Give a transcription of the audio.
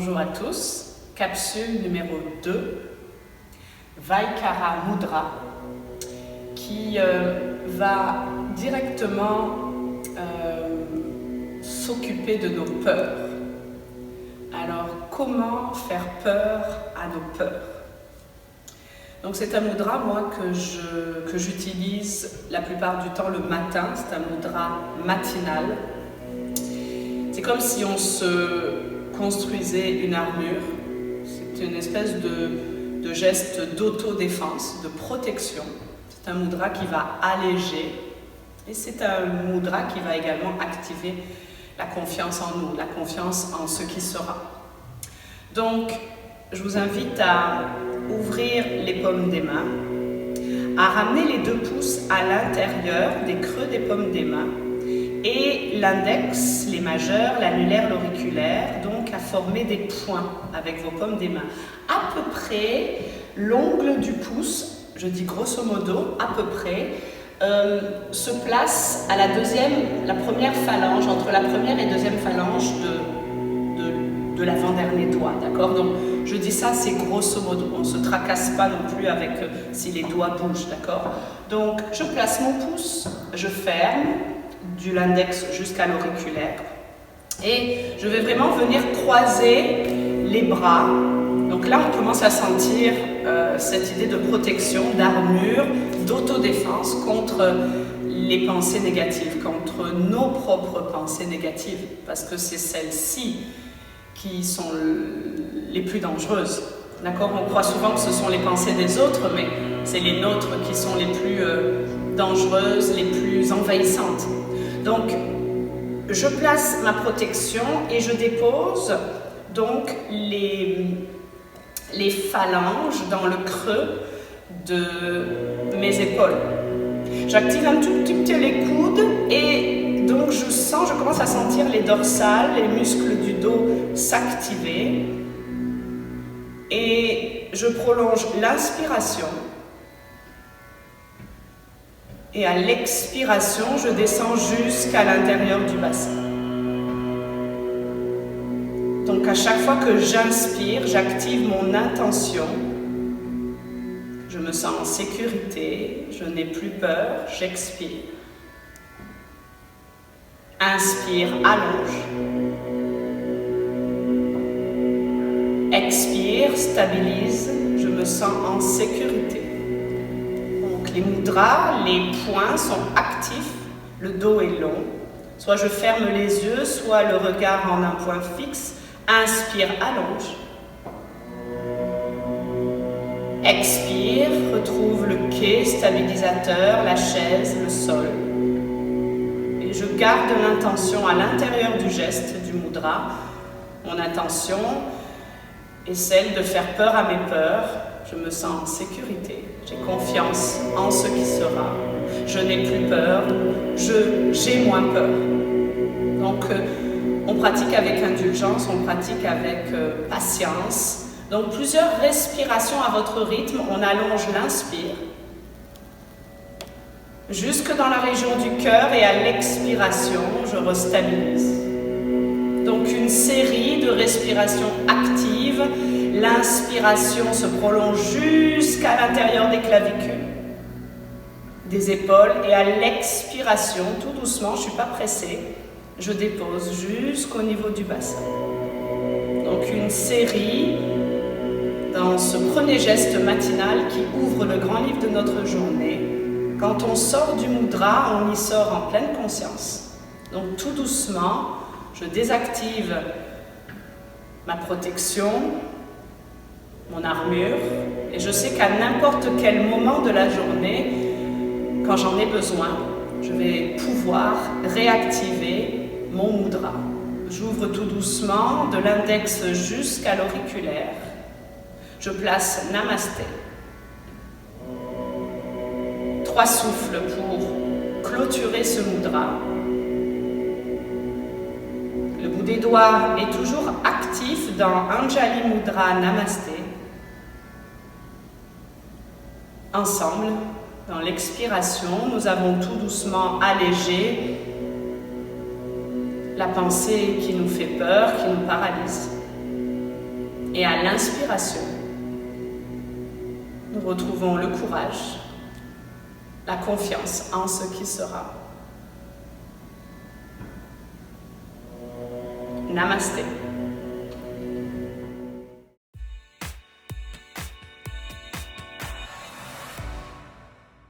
Bonjour à tous, capsule numéro 2, Vaikara Mudra, qui va directement s'occuper de nos peurs. Alors, comment faire peur à nos peurs? Donc c'est un mudra, moi, que j'utilise la plupart du temps le matin. C'est un mudra matinal. C'est comme si on se construisait une armure. C'est une espèce de geste d'autodéfense, de protection. C'est un mudra qui va alléger. Et c'est un mudra qui va également activer la confiance en nous, la confiance en ce qui sera. Donc, je vous invite à ouvrir les paumes des mains, à ramener les 2 pouces à l'intérieur des creux des paumes des mains et l'index, les majeurs, l'annulaire, l'auriculaire, donc à former des points avec vos paumes des mains. À peu près, l'ongle du pouce, je dis grosso modo, à peu près, se place à la première phalange, entre la première et deuxième phalange de l'avant-dernier doigt, d'accord? Donc, je dis ça, c'est grosso modo. On ne se tracasse pas non plus avec si les doigts bougent, d'accord? Donc, je place mon pouce, je ferme, de l'index jusqu'à l'auriculaire. Et je vais vraiment venir croiser les bras. Donc là, on commence à sentir cette idée de protection, d'armure, d'autodéfense contre les pensées négatives, contre nos propres pensées négatives, parce que c'est celles-ci qui sont les plus dangereuses. D'accord? On croit souvent que ce sont les pensées des autres, mais c'est les nôtres qui sont les plus dangereuses, les plus envahissantes. Donc, je place ma protection et je dépose donc les phalanges dans le creux de mes épaules. J'active un tout petit peu les coudes et donc je commence à sentir les dorsales, les muscles du dos s'activer. Et je prolonge l'inspiration. Et à l'expiration, je descends jusqu'à l'intérieur du bassin. Donc à chaque fois que j'inspire, j'active mon intention. Je me sens en sécurité, je n'ai plus peur, j'expire. Inspire, allonge. Expire, stabilise, je me sens en sécurité. Donc les mudras, les points sont actifs, le dos est long. Soit je ferme les yeux, soit le regard en un point fixe. Inspire, allonge. Expire, retrouve le quai stabilisateur, la chaise, le sol. Et je garde l'intention à l'intérieur du geste, du mudra. Mon intention est celle de faire peur à mes peurs. Je me sens en sécurité. J'ai confiance en ce qui sera. Je n'ai plus peur. J'ai moins peur. Donc, on pratique avec indulgence, on pratique avec patience. Donc, plusieurs respirations à votre rythme. On allonge l'inspire jusque dans la région du cœur et à l'expiration, je restabilise. Donc, une série de respirations actives. L'inspiration se prolonge jusqu'à l'intérieur des clavicules, des épaules, et à l'expiration, tout doucement, je ne suis pas pressée, je dépose jusqu'au niveau du bassin. Donc une série dans ce premier geste matinal qui ouvre le grand livre de notre journée. Quand on sort du mudra, on y sort en pleine conscience. Donc tout doucement, je désactive ma protection, mon armure, et je sais qu'à n'importe quel moment de la journée, quand j'en ai besoin, je vais pouvoir réactiver mon mudra. J'ouvre tout doucement de l'index jusqu'à l'auriculaire. Je place Namasté. 3 souffles pour clôturer ce mudra. Le bout des doigts est toujours actif dans Anjali Mudra Namasté. Ensemble, dans l'expiration, nous avons tout doucement allégé la pensée qui nous fait peur, qui nous paralyse. Et à l'inspiration, nous retrouvons le courage, la confiance en ce qui sera. Namasté.